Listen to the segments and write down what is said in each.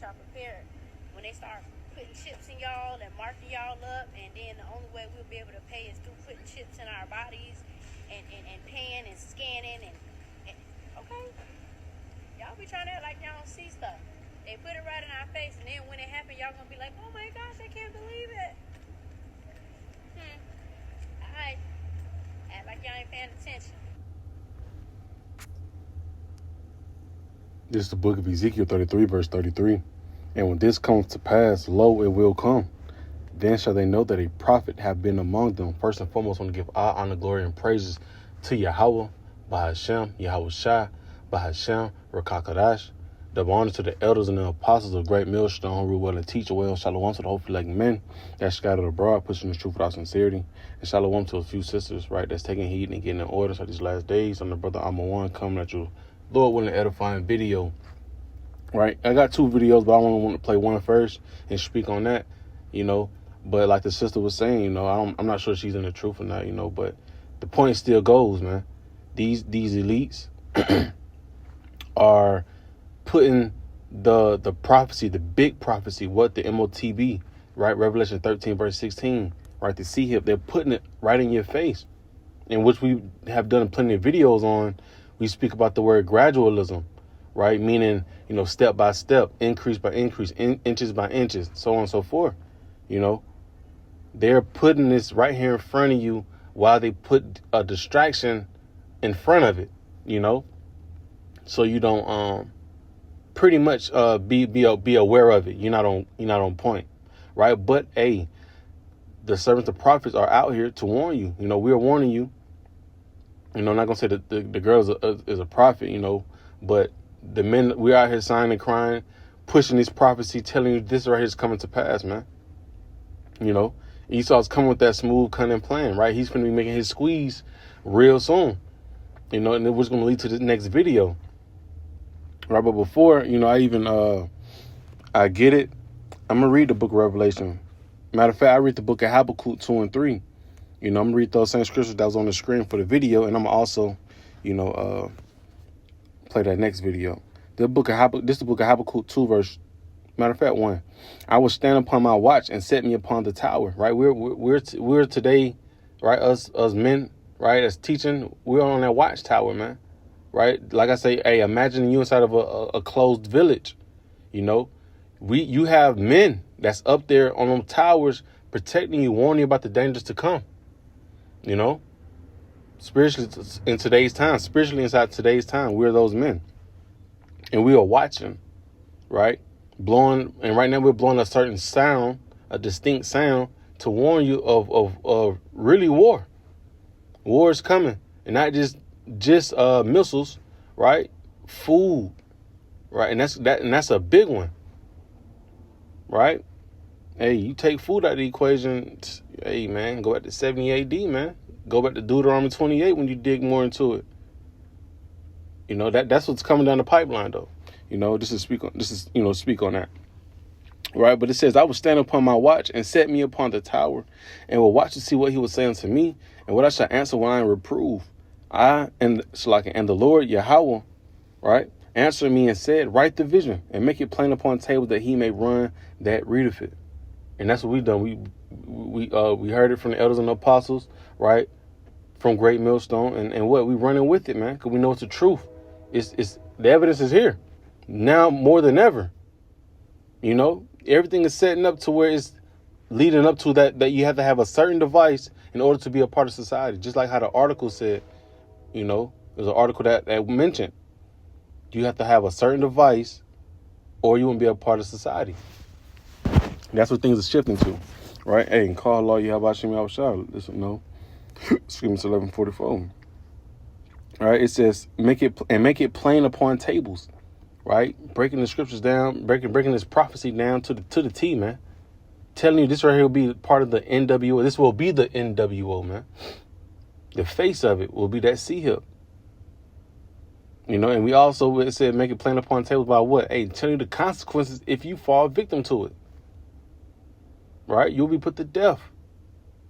y'all prepared when they start putting chips in y'all and marking y'all up, and then the only way we'll be able to pay is through putting chips in our bodies and paying and scanning and okay. Y'all be trying to act like y'all don't see stuff. They put it right in our face, and then when it happens, y'all gonna be like, oh my gosh, I can't believe it. Alright. Act like y'all ain't paying attention. This is the book of Ezekiel 33, verse 33. And when this comes to pass, lo, it will come. Then shall they know that a prophet have been among them. First and foremost, I want to give all honor, glory, and praises to Yahweh, Bahashem, Yahweh Shai, Bahashem, Rakakadash. Double honor to the elders and the apostles of Great Millstone, who rule well and teach well. Shalom to the hopefully like men that scattered abroad, pushing the truth without sincerity. And shalom to a few sisters, right, that's taking heed and getting in order for these last days. I'm the brother Amawan coming at you, Lord willing, edifying video. Right, I got 2 videos, but I only want to play one first and speak on that, But like the sister was saying, I'm not sure she's in the truth or not, But the point still goes, man. These elites are putting the prophecy, the big prophecy, what the MOTB, right? Revelation 13, verse 16, right? The C-hip, they're putting it right in your face, in which we have done plenty of videos on. We speak about the word gradualism, right? Meaning, step by step, increase by increase, inches by inches, so on and so forth. They're putting this right here in front of you while they put a distraction in front of it, so you don't pretty much be aware of it. You're not on point, right? But the servants of prophets are out here to warn you. We're warning you. I'm not gonna say that the girl is a prophet, but the men, we're out here sighing and crying, pushing this prophecy, telling you this right here is coming to pass, man. Esau's coming with that smooth, cunning plan, right? He's going to be making his squeeze real soon, and it was going to lead to the next video, right? But before, I get it. I'm going to read the book of Revelation. Matter of fact, I read the book of Habakkuk 2 and 3. I'm going to read those same scriptures that was on the screen for the video, and I'm also, play that next video. This is the book of Habakkuk 2, verse, matter of fact, 1. I will stand upon my watch and set me upon the tower, right? We're today, right? Us men, right? As teaching, we're on that watchtower, man, right? Like I say, hey, imagine you inside of a closed village, you have men that's up there on them towers protecting you, warning you about the dangers to come, spiritually inside today's time, we're those men. And we are watching, right? And right now we're blowing a certain sound, a distinct sound, to warn you of really war. War is coming. And not just missiles, right? Food, right? And that's a big one, right? Hey, you take food out of the equation, hey, man, go back to 70 AD, man. Go back to Deuteronomy 28 when you dig more into it. That's what's coming down the pipeline, though. Speak on that. Right. But it says, I will stand upon my watch and set me upon the tower and will watch to see what he will say unto me and what I shall answer when I am reproved. And the Lord Yahweh, right, answered me and said, write the vision and make it plain upon tables that he may run that readeth it. And that's what we've done. We heard it from the elders and the apostles, right, from Great Millstone, and what we running with it, man, because we know it's the truth. It's the evidence is here now more than ever. Everything is setting up to where it's leading up to that you have to have a certain device in order to be a part of society. Just like how the article said, there's an article that mentioned you have to have a certain device or you won't be a part of society. That's what things are shifting to, right? Hey, and call law Yahweh Shem Yahweh Shai. Listen, no. Excuse me, it's 11:44. All right, it says make it plain upon tables, right? Breaking the scriptures down, breaking this prophecy down to the T, man. Telling you this right here will be part of the NWO. This will be the NWO, man. The face of it will be that C-hip. And we also, it said make it plain upon tables by what? Hey, telling you the consequences if you fall victim to it. Right? You'll be put to death.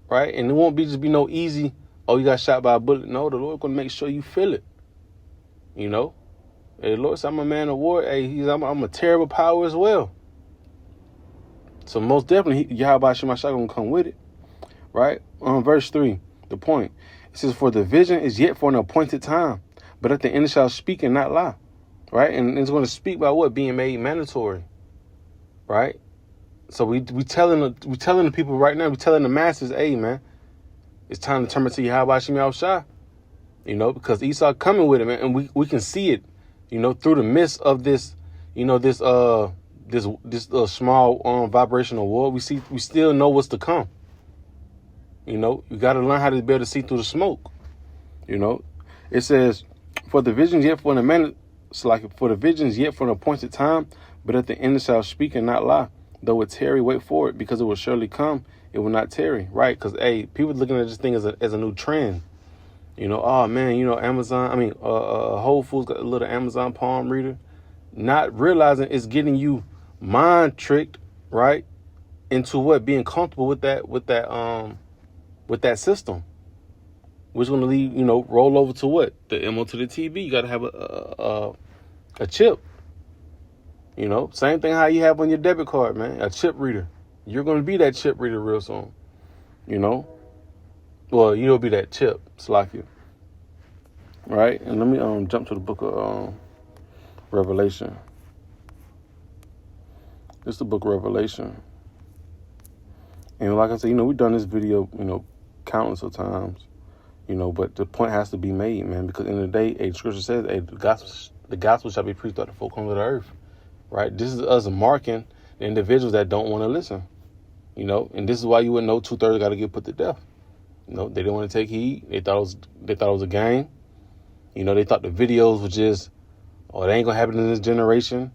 Right? And it won't just be no easy, oh, you got shot by a bullet. No, the Lord going to make sure you feel it. Hey, the Lord said, I'm a man of war. Hey, I'm a terrible power as well. So most definitely, Yahweh Shema Shah gonna come with it, right? Verse 3, the point. It says, for the vision is yet for an appointed time, but at the end it shall speak and not lie, right? And it's going to speak about what? Being made mandatory, right? So we telling the people right now, we telling the masses, hey, man, it's time to turn to Yahweh Shema Shah, you know, because Esau coming with it, man, and we can see it, you know, through the midst of this, you know, this small vibrational world. We still know what's to come. You know, you got to learn how to be able to see through the smoke. You know, it says, for the visions yet for the visions yet for an appointed time, but at the end it shall speak and not lie. Though it tarry, wait for it, because it will surely come. It will not tarry, right? Because people looking at this thing as a new trend. You know, oh man, you know, Whole Foods got a little Amazon palm reader, not realizing it's getting you mind tricked, right, into what, being comfortable with that system, which is going to lead, you know, roll over to what, the MO to the TV. You got to have a chip. You know, same thing how you have on your debit card, man, a chip reader. You're going to be that chip reader real soon. You know, well, you'll be that chip, Slakia. Right, and let me jump to the book of Revelation. It's the book of Revelation. And like I said, you know, we've done this video, you know, countless of times, you know, but the point has to be made, man, because in the day, the scripture says, the gospel shall be preached at the four corners of the earth, right? This is us marking the individuals that don't want to listen, you know, and this is why you would know 2/3 got to get put to death. You know, they didn't want to take heed. They thought it was a game. You know, they thought the videos were just, oh, it ain't gonna happen in this generation,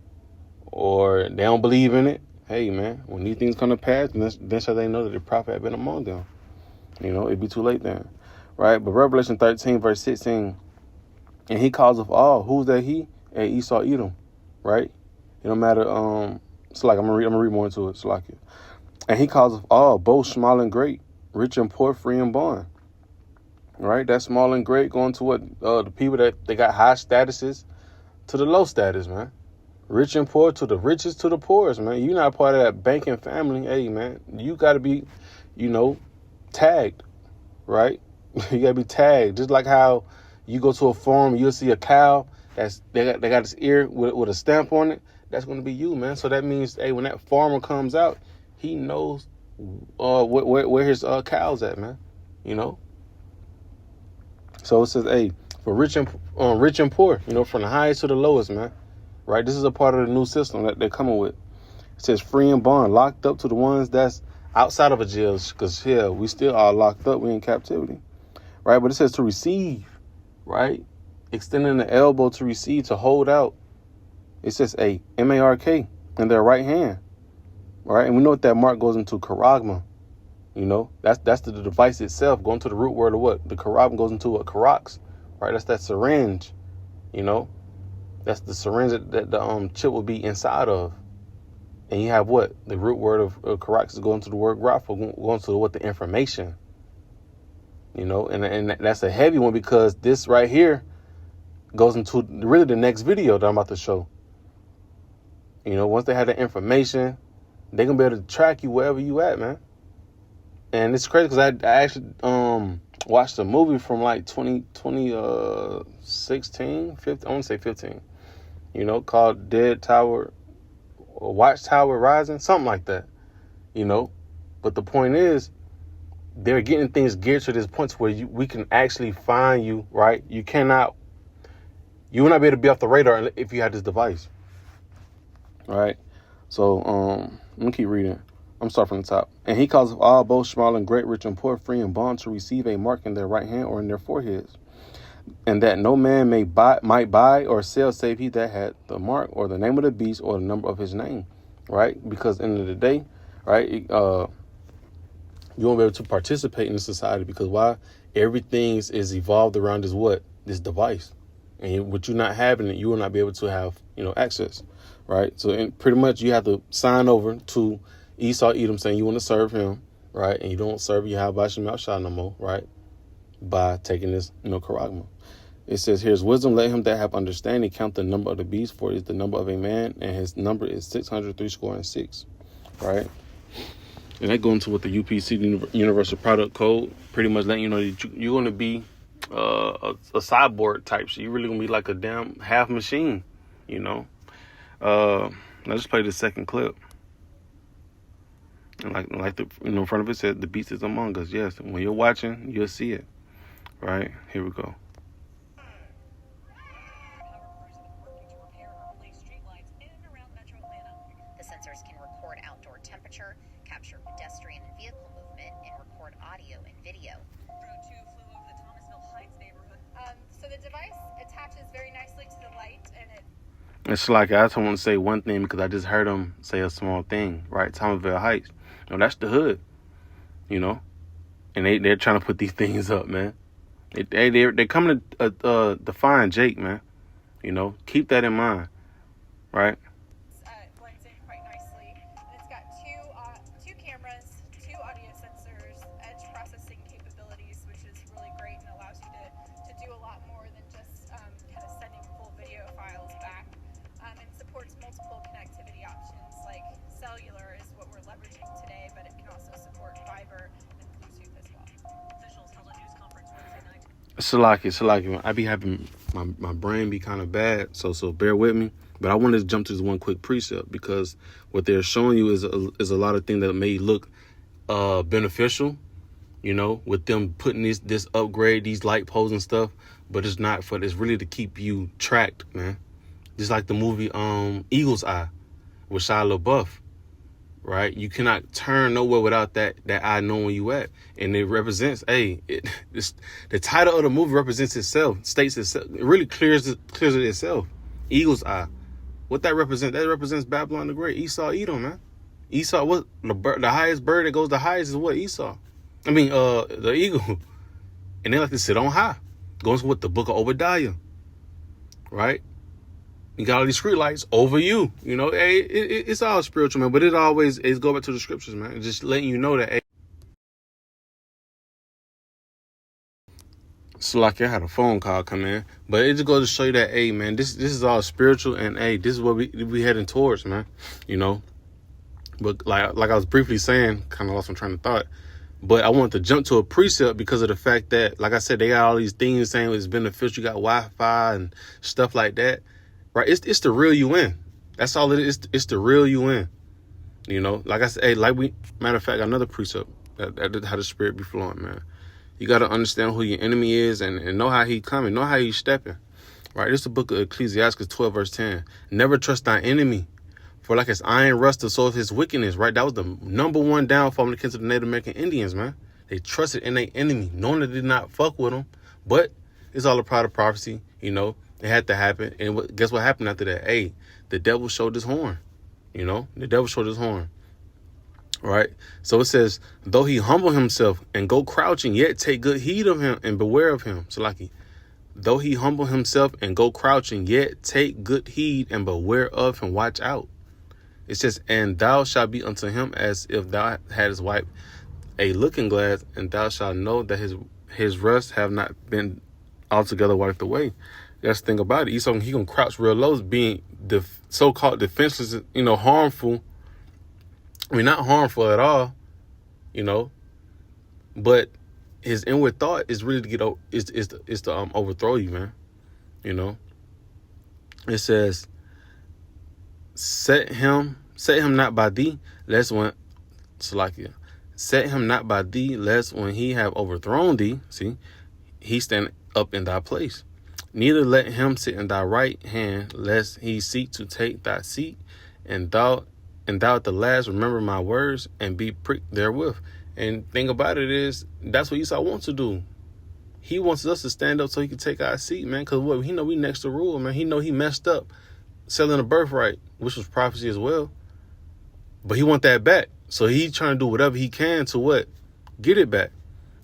or they don't believe in it. Hey, man, when these things come to pass, then shall they know that the prophet had been among them. You know, it'd be too late then, right? But Revelation 13, verse 16, and he calls of all. Who's that he? Hey, Esau, Edom, right? It don't matter. It's like I'm gonna read more into it. It's like it. And he calls of all, both small and great, rich and poor, free and bond. Right? That small and great going to what? The people that they got high statuses to the low status, man. Rich and poor to the richest to the poorest, man. You're not part of that banking family. Hey, man, you got to be, you know, tagged, right? You got to be tagged. Just like how you go to a farm, you'll see a cow they got its ear with a stamp on it. That's going to be you, man. So that means, hey, when that farmer comes out, he knows where his cows at, man. You know. So it says, hey, for rich and poor, you know, from the highest to the lowest, man. Right? This is a part of the new system that they're coming with. It says free and bond, locked up to the ones that's outside of a jail, because here we still are locked up. We in captivity. Right? But it says to receive, right? Extending the elbow to receive, to hold out. It says a M-A-R-K in their right hand. Right? And we know what that mark goes into, charagma. You know, that's the device itself, going to the root word of what? The charagma goes into what? Charax. Right? That's that syringe. You know? That's the syringe that the chip will be inside of. And you have what? The root word of charax is going to the word grapho, going to what? The information. You know, and that's a heavy one, because this right here goes into really the next video that I'm about to show. You know, once they have the information, they're going to be able to track you wherever you at, man. And it's crazy because I actually watched a movie from like 2016, 15, I want to say 15, you know, called Dead Tower or Watchtower Rising, something like that, you know. But the point is, they're getting things geared to this point where we can actually find you, right? You will not be able to be off the radar if you have this device. All right. So let me keep reading. I'm starting from the top. And he calls all, both small and great, rich and poor, free and bond, to receive a mark in their right hand or in their foreheads, and that no man might buy or sell save he that had the mark or the name of the beast or the number of his name. Right? Because at the end of the day, right, you won't be able to participate in the society, because why? Everything is evolved around this device. And with you not having it, you will not be able to have, you know, access. Right? So pretty much you have to sign over to Esau Edom, saying you want to serve him, right? And you don't serve Yahweh Shema Shah no more, right? By taking this, you know, charagma. It says, here's wisdom, let him that have understanding count the number of the beast, for it is the number of a man, and his number is 636, right? And that go into what the UPC, the Universal Product Code, pretty much letting you know that you're going to be a cyborg type shit. You're really going to be like a damn half machine, you know. Let's just play the second clip. And like the in front of it said, the beast is among us. Yes, when you're watching, you'll see it. Right? Here we go. The sensors can record outdoor temperature, capture pedestrian and vehicle movement, and record audio and video. Drone 2 flew over the Thomasville Heights neighborhood. So the device attaches very nicely to the light, and It's like I just want to say one thing because I just heard him say a small thing, right? Thomasville Heights. No, that's the hood, you know, and they're trying to put these things up, man. They're coming to define Jake, man. You know, keep that in mind, right? blends in quite nicely. And it's got two cameras, two audio sensors, edge processing capabilities, which is really great and allows you to do a lot more than just kind of sending full video files back. And supports multiple connectivity options, like cellular is what we're leveraging today, but it can also support fiber and Bluetooth as well. Officials held a news conference Wednesday night. Salaki. I be having my brain be kind of bad, so bear with me. But I wanted to jump to this one quick precept because what they're showing you is a lot of things that may look beneficial, you know, with them putting this upgrade, these light poles and stuff. But it's not it's really to keep you tracked, man. Just like the movie Eagle's Eye with Shia LaBeouf, right? You cannot turn nowhere without that eye knowing where you at. And it represents, the title of the movie represents itself, states itself. It really clears it itself. Eagle's Eye. What that represents? That represents Babylon the Great. Esau, Edom, man. Esau, what? The highest bird that goes the highest is what? Esau. I mean, the eagle. And they like to sit on high. Goes with the book of Obadiah, right? You got all these street lights over you. You know, hey, it's all spiritual, man. But it always is go back to the scriptures, man. Just letting you know that, hey. So like I had a phone call come in. But it just goes to show you that, hey, man, this is all spiritual. And, hey, this is what we heading towards, man. You know. But like I was briefly saying, kind of lost my train of thought. But I wanted to jump to a precept because of the fact that, like I said, they got all these things saying it's beneficial. You got Wi-Fi and stuff like that. Right, it's the real UN. That's all it is. It's the real UN. You know, like I said, hey, matter of fact, another precept that how the spirit be flowing, man. You got to understand who your enemy is and know how he coming, know how he's stepping. Right, this is the book of Ecclesiastes 12 verse 10. Never trust thy enemy, for like his iron rusteth, so is his wickedness. Right, that was the number one downfall when it came to the Native American Indians, man. They trusted in their enemy, knowing they did not fuck with them, but it's all a part of prophecy, you know. It had to happen. And guess what happened after that? Hey, the devil showed his horn. You know, the devil showed his horn. Right? So it says, though he humble himself and go crouching, yet take good heed of him and beware of him. So like, though he humble himself and go crouching, yet take good heed and beware of him. Watch out. It says, and thou shalt be unto him as if thou hadst wiped a looking glass, and thou shalt know that his rust have not been altogether wiped away. That's the thing about it. Esau, he gonna crouch real low, being the so-called defenseless, you know, harmful. I mean, not harmful at all, you know, but his inward thought is really to get is to overthrow you, man. You know, it says, set him not by thee, lest when Salakia, set him not by thee, lest when he have overthrown thee, see, he stand up in thy place. Neither let him sit in thy right hand, lest he seek to take thy seat, and thou at the last remember my words and be pricked therewith. And thing about it is, that's what Esau wants to do. He wants us to stand up so he can take our seat, man. Because what he know we next to rule, man. He know he messed up selling a birthright, which was prophecy as well. But he want that back. So he trying to do whatever he can to what? Get it back.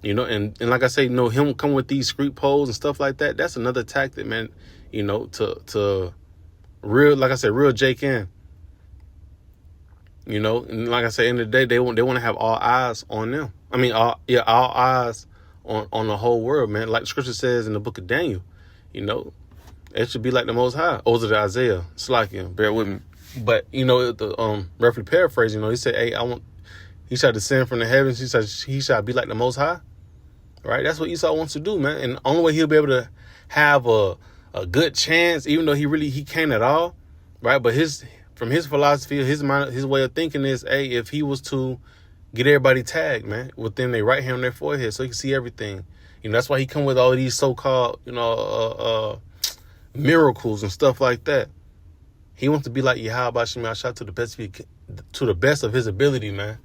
You know, and like I say, you know, him come with these street poles and stuff like that. That's another tactic, man. You know, to real, like I said, real Jake in. You know, and like I say, in the day, they want to have all eyes on them. I mean, all eyes on the whole world, man. Like the scripture says in the book of Daniel, you know, it should be like the Most High. Or was it Isaiah? Slakia, bear with me. But you know, the roughly paraphrase, you know, he said, "Hey, He shall descend from the heavens. He shall be like the Most High. Right? That's what Esau wants to do, man. And the only way he'll be able to have a good chance, even though he can't at all, right? But from his philosophy, his mind, his way of thinking is, hey, if he was to get everybody tagged, man, within their right hand on their forehead, so he can see everything. That's why he come with all of these so-called, miracles and stuff like that. He wants to be like Yahweh Shema Shah to the best of his ability, man.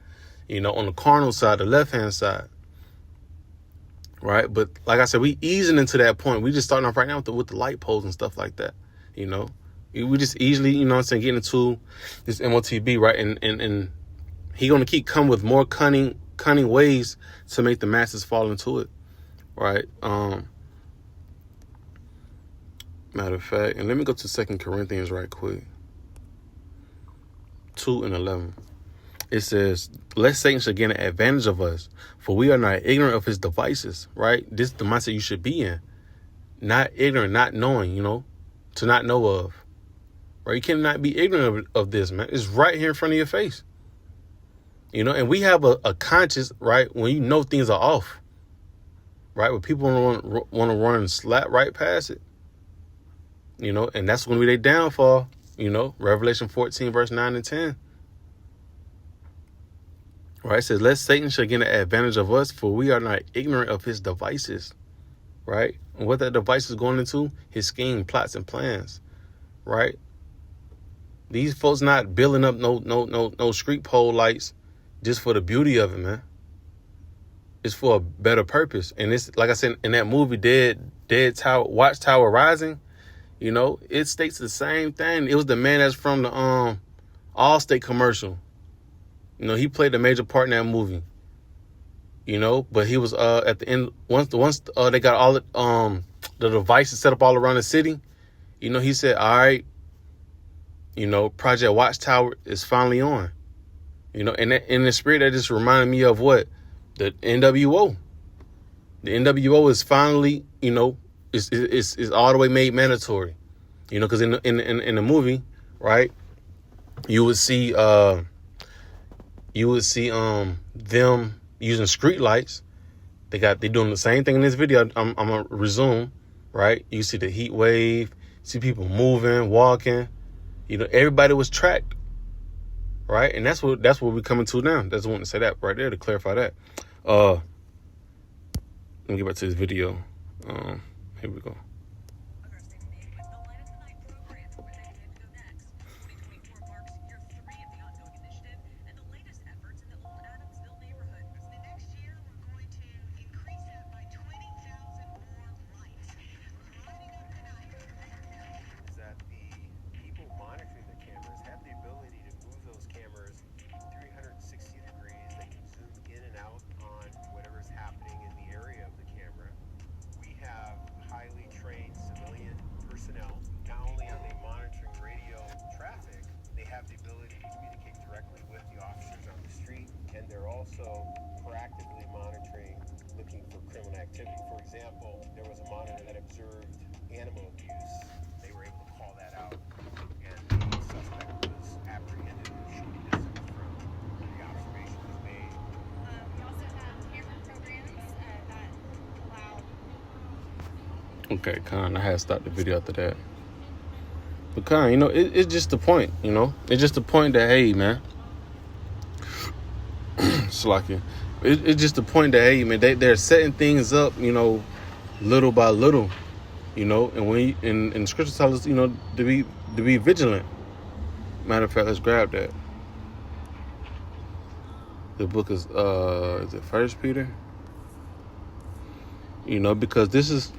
On the carnal side, the left-hand side. Right. But like I said, we easing into that point. We just starting off right now with the light poles and stuff like that. We just easily, getting into this MOTB. Right. And he going to keep coming with more cunning ways to make the masses fall into it. Right. Matter of fact, and let me go to 2 Corinthians right quick. 2:11. It says, lest Satan should gain an advantage of us, for we are not ignorant of his devices, right? This is the mindset you should be in. Not ignorant, not knowing, to not know of. Right? You cannot be ignorant of this, man. It's right here in front of your face. And we have a conscience, right, when things are off. Right? When people want to run and slap right past it. And that's when we they downfall, Revelation 14, verse 9 and 10. Right, it says, lest Satan should gain an advantage of us, for we are not ignorant of his devices. Right? And what that device is going into, his scheme, plots, and plans. Right? These folks not building up no street pole lights just for the beauty of it, man. It's for a better purpose. And it's like I said in that movie, Dead Tower, Watchtower Rising, it states the same thing. It was the man that's from the Allstate commercial. He played a major part in that movie. But he was at the end once they got all the devices set up all around the city. He said, "All right, Project Watchtower is finally on." And in the spirit, that just reminded me of what the NWO. The NWO is finally, is all the way made mandatory. Because in the movie, right, you would see them using street lights. They're doing the same thing in this video. I'm gonna resume, right? You see the heat wave, see people moving, walking. Everybody was tracked, right? And that's what we're coming to now. That's want to say that right there to clarify that. Let me get back to this video. Here we go. also proactively monitoring, looking for criminal activity. For example, there was a monitor that observed animal abuse. They were able to call that out, and the suspect was apprehended in shooting distance from where the observation was made. We also have camera programs that allow... Okay, Khan, I had to stop the video after that. But Khan, it's just the point, It's just the point that, hey, man. Slacking. It's just the point that, hey, man, they're setting things up, little by little, and when and the scripture tells us, to be vigilant. Matter of fact, let's grab that. The book is it 1 Peter? Because this is,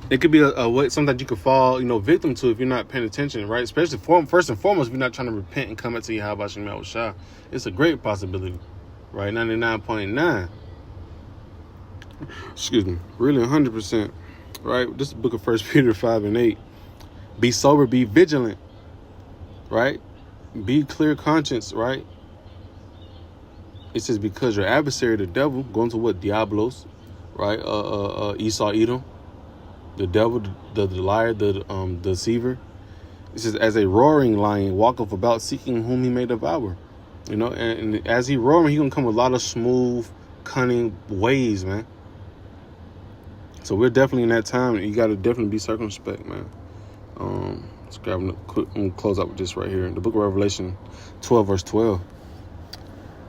it could be a way sometimes you could fall, victim to if you're not paying attention, right? Especially first and foremost, if you're not trying to repent and come back to Yahweh Shema Shah. It's a great possibility, right? 99.9. Excuse me. Really 100%, right? This is the book of 1 Peter 5 and 8. Be sober, be vigilant, right? Be clear conscience, right? It says because your adversary, the devil, going to what? Diablos, right? Esau, Edom. The devil, the liar, the deceiver. It says, as a roaring lion walketh about seeking whom he may devour. You know, and as he roaring, he gonna come with a lot of smooth, cunning ways, man. So we're definitely in that time. You got to definitely be circumspect, man. Let's grab a quick. I'm gonna close out with this right here. The book of Revelation 12, verse 12.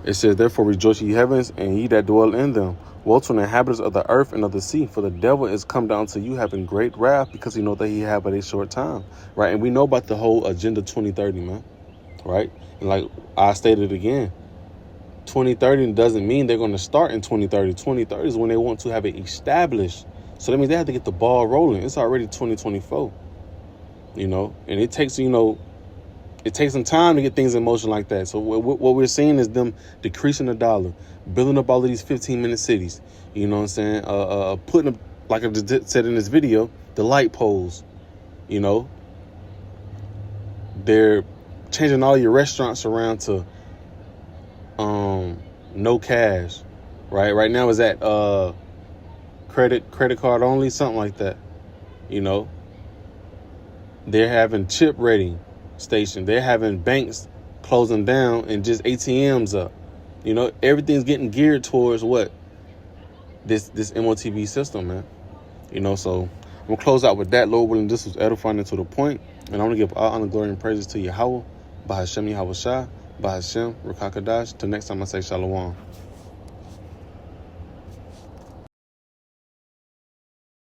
It says, "Therefore rejoice, ye heavens, and ye that dwell in them. Woe to the inhabitants of the earth and of the sea, for the devil is come down to you having great wrath, because he know that he have but a short time." Right? And we know about the whole Agenda 2030, man. Right? And like I stated again, 2030 doesn't mean they're going to start in 2030. 2030 is when they want to have it established. So that means they have to get the ball rolling. It's already 2024, you know, and it takes, you know, it takes some time to get things in motion like that. So what we're seeing is them decreasing the dollar, building up all of these 15-minute cities, you know what I'm saying? Putting up, like I said in this video, the light poles, you know, they're changing all your restaurants around to no cash, right? Right now is at credit card only, something like that. You know, they're having chip ready station. They're having banks closing down and just ATMs up. You know, everything's getting geared towards what? This MOTB system, man. You know, so I'm gonna close out with that. Lord willing, this was edifying and to the point. And I'm gonna give all honor, glory, and praises to Yahweh, Bahashem Yahweh Shah, Bahashem Rakakadash. Till next time I say Shalom.